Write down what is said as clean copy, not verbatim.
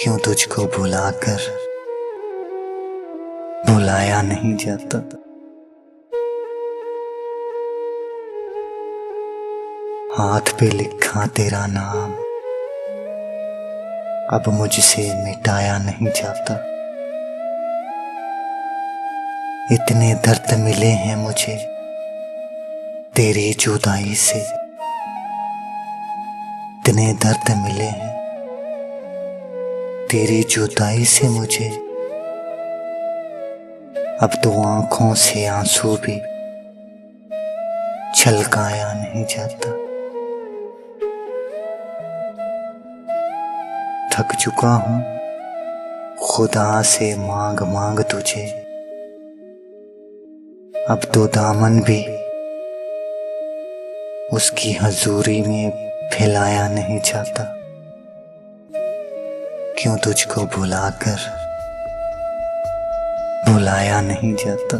क्यों तुझको भुलाकर भुलाया नहीं जाता। हाथ पे लिखा तेरा नाम अब मुझसे मिटाया नहीं जाता। इतने दर्द मिले हैं मुझे तेरी जुदाई से, इतने दर्द मिले हैं तेरी जुदाई से मुझे। अब तो आंखों से आंसू भी छलकाया नहीं जाता। थक चुका हूं खुदा से मांग मांग तुझे, अब तो दामन भी उसकी हजूरी में फैलाया नहीं जाता। क्यों तुझको भुलाकर भुलाया नहीं जाता।